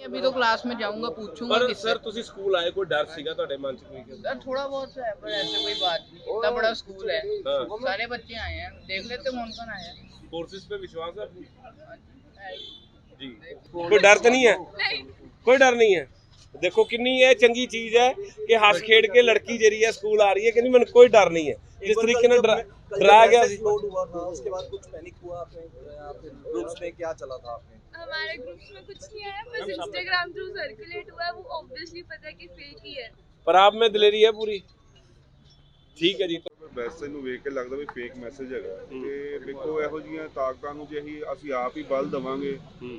अभी तो क्लास में जाऊंगा, पूछूंगा पर किससे। सर ਤੁਸੀਂ ਸਕੂਲ ਆਏ ਕੋਈ ਡਰ ਸੀਗਾ ਤੁਹਾਡੇ ਮਨ ਚ ਕੋਈ सर थोड़ा बहुत है, पर ऐसे कोई बात नहीं। इतना बड़ा स्कूल है, हाँ। सारे बच्चे आए हैं, देख लेते कौन कौन आया है। फोर्सेस पे विश्वास है है। जी कोई डर तो नहीं है कोई डर नहीं है देखो कितनी ये चंगी चीज है कि हंस खेड के लड़की जरी है स्कूल आ रही है कि मैंने कोई डर नहीं है जिस तरीके ने डराया गया लोड हुआ था उसके बाद कुछ पैनिक हुआ आपने या फिर ग्रुप्स में क्या चला था आपने? हमारे ग्रुप्स में कुछ नहीं आया, बस इंस्टाग्राम थ्रू सर्कुलेट हुआ है, वो ऑब्वियसली पता है कि फेक ही है। पर आप में दिलेरी है पूरी ठीक है जी ਵੈਸੇ ਨੂੰ ਵੇਖ ਕੇ ਲੱਗਦਾ ਵੀ ਫੇਕ ਮੈਸੇਜ ਹੈਗਾ ਤੇ ਦੇਖੋ ਇਹੋ ਜੀਆਂ ਤਾਕਤਾਂ ਨੂੰ ਜੇ ਅਸੀਂ ਆਪ ਹੀ ਬਲ ਦਵਾਂਗੇ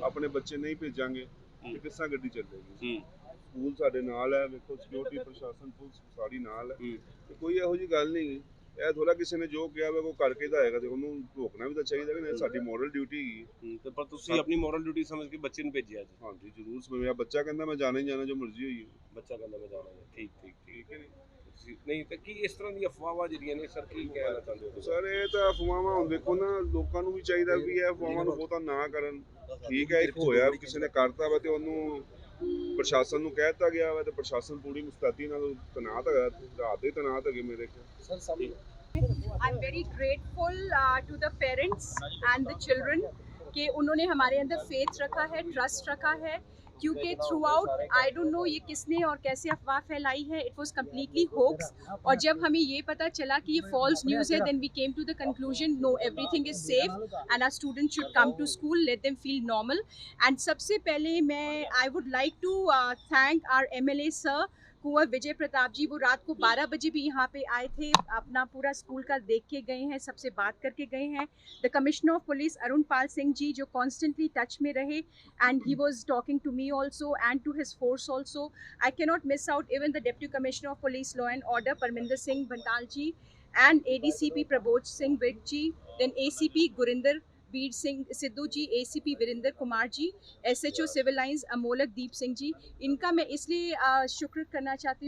ਆਪਣੇ ਬੱਚੇ ਨਹੀਂ ਭੇਜਾਂਗੇ ਤੇ ਕਿਸ ਤਰ੍ਹਾਂ ਗੱਡੀ ਚੱਲੇਗੀ ਸਕੂਲ ਸਾਡੇ ਨਾਲ ਹੈ ਵੇਖੋ ਸਿਕਿਉਰਿਟੀ ਪ੍ਰਸ਼ਾਸਨ ਪੁਲਿਸ ਸਾਡੀ ਨਾਲ ਹੈ ਤੇ ਕੋਈ ਇਹੋ ਜੀ ਗੱਲ ਨਹੀਂ ਇਹ ਥੋੜਾ ਕਿਸੇ ਨੇ ਜੋ ਕਿਹਾ ਵਾ ਉਹ ਕਰਕੇ ਤਾਂ ਆਏਗਾ ਤੇ ਉਹਨੂੰ ਰੋਕਣਾ ਵੀ ਤਾਂ ਚਾਹੀਦਾ ਕਿ ਨਹੀਂ ਸਾਡੀ ਮੋਰਲ ਡਿਊਟੀ ਹੈਗੀ ਤੇ ਪਰ ਤੁਸੀਂ ਆਪਣੀ ਮੋਰਲ ਡਿਊਟੀ ਸਮਝ ਕੇ ਬੱਚੇ ਨੂੰ ਭੇਜਿਆ ਜੀ ਹਾਂਜੀ ਜ਼ਰੂਰ ਮੇਰਾ ਬੱਚਾ ਕਹਿੰਦਾ ਮੈਂ ਜਾਣਾ ਹੀ ਜਾਣਾ ਜੋ ਮਰਜ਼ੀ ਹੋਈ ਬੱਚਾ ਕਹਿੰਦਾ ਮੈਂ ਜਾਣਾ ਹੈ ਠੀਕ ਹੈ ਨਹੀਂ ਤਾਂ ਕੀ ਇਸ ਤਰ੍ਹਾਂ ਦੀਆਂ ਅਫਵਾਹਾਂ ਜਿਹੜੀਆਂ ਨੇ ਸਰ ਕੀ ਕਹਿਣਾ ਚਾਹੁੰਦੇ ਹੋ ਸਰ ਇਹ ਤਾਂ ਅਫਵਾਹਾਂ ਹੁਣ ਦੇਖੋ ਨਾ ਲੋਕਾਂ ਨੂੰ ਵੀ ਚਾਹੀਦਾ ਵੀ ਇਹ ਅਫਵਾਹਾਂ ਨੂੰ ਬਹੁਤਾ ਨਾ ਕਰਨ ਠੀਕ ਹੈ ਇੱਕ ਹੋਇਆ ਕਿਸੇ ਨੇ ਕਰਤਾ ਵਾ ਤੇ ਉਹਨੂੰ ਪ੍ਰਸ਼ਾਸਨ ਨੂੰ ਕਹਿ ਦਿੱਤਾ ਗਿਆ ਵਾ ਤੇ ਪ੍ਰਸ਼ਾਸਨ ਪੂਰੀ ਮੁਸਤੈਦੀ ਨਾਲ ਤੈਨਾਤ ਹੈਗਾ ਰਾਤ ਦੇ ਤੈਨਾਤ ਹੈਗੇ ਮੇਰੇ ਕੋਲ I'm very grateful to the parents and the children कि उन्होंने हमारे अंदर फेथ रखा है, ट्रस्ट रखा है, क्योंकि through out I don't know ये किसने और कैसे अफवाह फैलाई है, इट वाज कम्प्लीटली होक्स। और जब हमें ये पता चला कि ये फॉल्स न्यूज़ है, then we came to the conclusion no everything is safe and our students should come to school, let them feel normal. And सबसे पहले मैं I would like to thank our MLA sir Kunwar Vijay Pratap ji. वो रात को 12 बजे भी यहाँ पे आए थे, अपना पूरा स्कूल का देख के गए हैं, सबसे बात करके गए हैं। The commissioner of police Arun Pal Singh ji जो कॉन्स्टेंटली टच में रहे and he was talking to me also and to his force also. I can not miss out even the deputy commissioner of police law and order Parminder Singh Bhantal ji and ADCP Prabodh Singh Virk ji, then ACP Gurinder Veer Singh Sidhu ji, ACP Virender Kumar ji, SHO Civil Lines Amolak Deep Singh ji. इनका मैं इसलिए शुक्रिया करना चाहती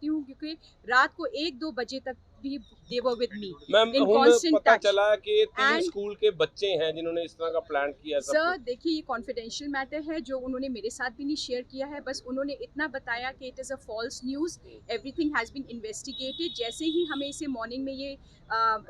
हूँ क्योंकि रात को 1-2 बजे तक भी they were with me in constant पता touch। चला कि 3 स्कूल के बच्चे हैं जिन्होंने इस तरह का प्लान किया। सर देखिए ये कॉन्फिडेंशियल मैटर है जो उन्होंने मेरे साथ भी नहीं शेयर किया है, बस उन्होंने इतना बताया कि it is a false news, everything has been investigated. जैसे ही हमें इसे मॉर्निंग में ये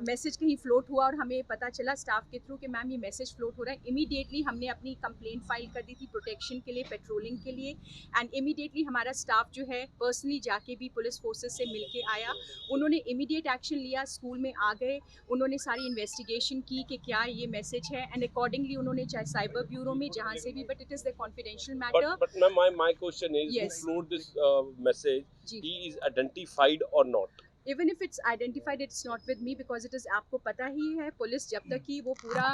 मैसेज कहीं फ्लोट हुआ और हमें पता चला स्टाफ के थ्रू कि मैम ये मैसेज फ्लोट हो रहा है, इमीडिएटली हमने अपनी कंप्लेंट फाइल कर दी थी प्रोटेक्शन के लिए, पेट्रोलिंग के लिए। एंड इमीडिएटली हमारा स्टाफ जो है पर्सनली जाके भी पुलिस फोर्सेस से मिल के आया, उन्होंने इमीडिएट एक्शन लिया, स्कूल में आ गए, उन्होंने सारी इन्वेस्टिगेशन की कि क्या ये मैसेज है एंड अकॉर्डिंगली उन्होंने चाहे साइबर ब्यूरो में जहाँ से भी, but it is the confidential matter. But my question is, Yes. who floated this message? जी। He is identified or not? Even if it's identified it's not with me because it is, आपको पता ही है police जब तक कि वो पूरा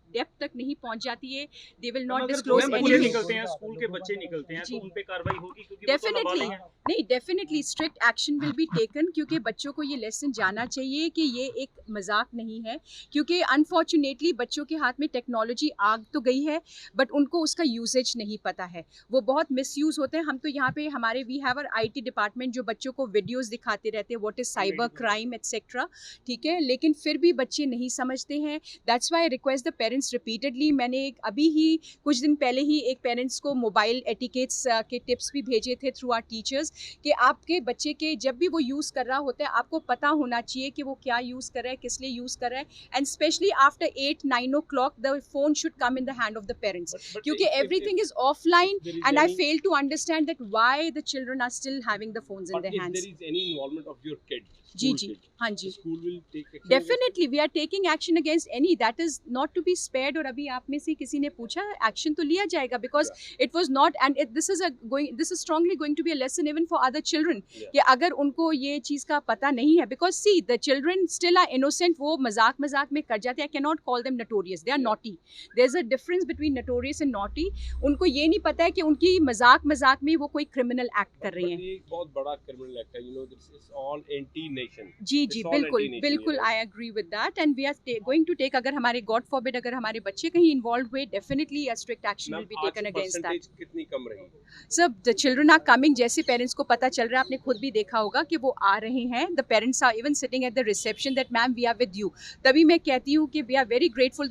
depth तक नहीं पहुंच जाती है they will not disclose anything. निकलते हैं स्कूल के बच्चे निकलते हैं तो उन पे कार्रवाई होगी क्योंकि डेफिनेटली नहीं, definitely strict action will be taken क्योंकि बच्चों को ये लेसन जाना चाहिए कि ये एक मजाक नहीं है, क्योंकि अनफॉर्चुनेटली बच्चों के हाथ में टेक्नोलॉजी आ तो गई है बट उनको उसका यूजेज नहीं पता है, वो बहुत मिसयूज़ होते हैं। हम तो यहाँ पे हमारे we have our IT department जो बच्चों को वीडियोज़ दिखाते रहते हैं what is cyber crime etcetera, ठीक है, लेकिन फिर भी बच्चे नहीं समझते हैं। That's why I request the parents repeatedly. मैंने अभी ही कुछ दिन पहले ही एक पेरेंट्स को मोबाइल एटिकेट्स के टिप्स भी भेजे थे थ्रू आवर टीचर्स कि आपके बच्चे के जब भी वो यूज़ कर रहा होता है आपको पता होना चाहिए कि वो क्या यूज़ कर रहा है, किस लिए यूज़ कर रहा है, and specially after 8-9 o'clock the phone should come in the hand of the parents क्योंकि everything is offline and I fail to understand that why the children are still having the phones in their hands. There is any involvement of your kid? जी जी हाँ जी, School will take action. Definitely we are taking action against any that is not to be spared. और अभी आप में से किसी ने पूछा एक्शन तो लिया जाएगा because it was not and this is strongly going to be a lesson even for other children कि अगर उनको ये चीज़ का पता नहीं है because see the children still are innocent, वो मजाक में कर जाते हैं। I can not call them notorious, they are naughty, there is a difference between notorious and naughty. उनको ये नहीं पता है कि उनकी मजाक में वो कोई क्रिमिनल एक्ट कर रही हैं। एक बहुत बड़ा क्रिमिनल एक्ट है, this is all anti nation. जी It's जी all बिल्कुल anti-nation, बिल्कुल you know. I agree with that and we are going to take, अगर हमारे गॉड फॉरबिड अगर हमारे बच्चे कहीं इन्वॉल्व हुए, definitely a strict action will be ma'am, आज टेकन अगेंस्ट दैट। परसेंटेज कितनी कम रही? Sir the children are coming, जैसे पेरेंट्स को पता चल रहा है, आपने खुद भी देखा होगा कि वो आ रहे हैं, the parents are even sitting at the reception that ma'am we are with you. तभी मैं कहती हूँ कि we are very grateful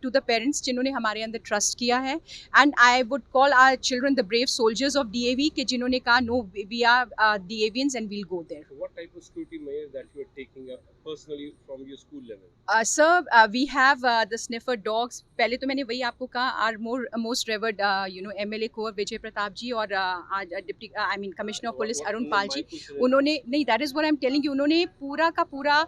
to the parents जिन्होंने हमारे अंदर ट्रस्ट किया है, and I would call our children the brave soldiers of DAV कि जिन्होंने कहा no we are DAVians and we'll go there. So what type of security measures that you are taking up personally from your school level? Sir, we have the sniffer dogs. पहले तो मैंने वही आपको कहा, our most revered MLA कुंवर विजय प्रताप जी और आज deputy commissioner of police Arun Pal ji, उन्होंने नहीं, that is what I am telling you, उन्होंने पूरा का पूरा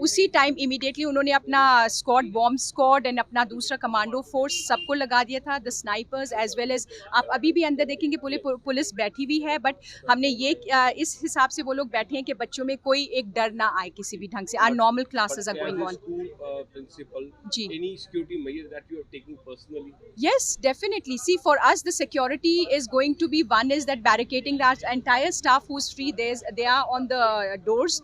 उसी टाइम इमीडिएटली उन्होंने अपना स्क्वाड, बॉम्ब स्क्वाड एंड अपना दूसरा कमांडो फोर्स सबको लगा दिया था, the snipers as well as, आप अभी भी अंदर देखेंगे पुलिस बैठी हुई है, बट हमने ये इस हिसाब से वो लोग बैठे हैं कि बच्चों में कोई एक डर ना आए किसी भी ढंग से। Are normal classes are going on. School principal, जी। any security measure that you are taking personally? Yes, definitely. See, for us, the security is going to be, one is that barricading that entire staff who's free. They are on the doors,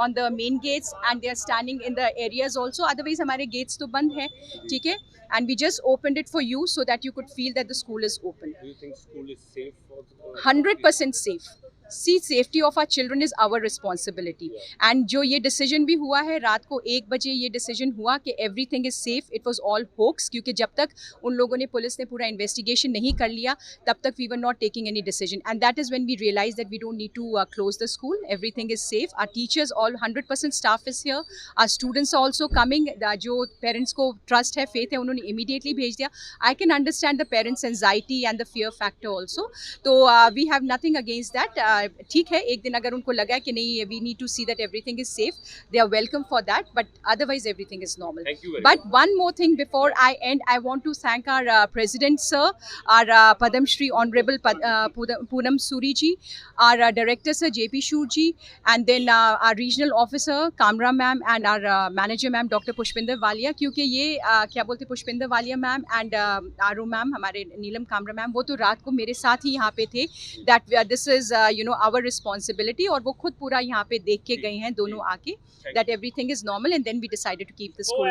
on the main gates, and they are standing in the areas also. Otherwise, हमारे gates तो बंद है, ठीक है? And we just opened it for you so that you could feel that the school is open. Do you think school is safe for 100% safe. See, safety of our children is our responsibility. And जो ये decision भी हुआ है, रात को 1 बजे ये decision हुआ कि everything is safe, it was all hoax, क्योंकि जब तक उन लोगों ने, पुलिस ने पूरा investigation नहीं कर लिया, तब तक we were not taking any decision. And that is when we realized that we don't need to close the school. Everything is safe. Our teachers, all 100% staff is here. Our students are also coming. जो parents को trust है, faith है, उन्होंने immediately भेज दिया. I can understand the parents' anxiety and the fear factor also. तो we have nothing against that. ठीक है, एक दिन अगर उनको लगा कि नहीं, we need to see that everything is safe, they are welcome for that, but otherwise everything is normal. Thank you very But one more thing before I end, I want to thank our President Sir, our Padam Shri Honorable Poonam Suri ji, our Director Sir JP Shur ji, and then our Regional Officer Kamra Ma'am and our Manager Ma'am Dr. Pushpinder Walia, क्योंकि ये क्या बोलते, Pushpinder Walia ma'am and Aru ma'am, हमारे Neelam Kamra ma'am, वो तो रात को मेरे साथ ही यहाँ पे थे, that this is our responsibility, और वो खुद पूरा यहाँ पे देख के गए हैं दोनों आके, that everything is normal, and then we decided to keep the school.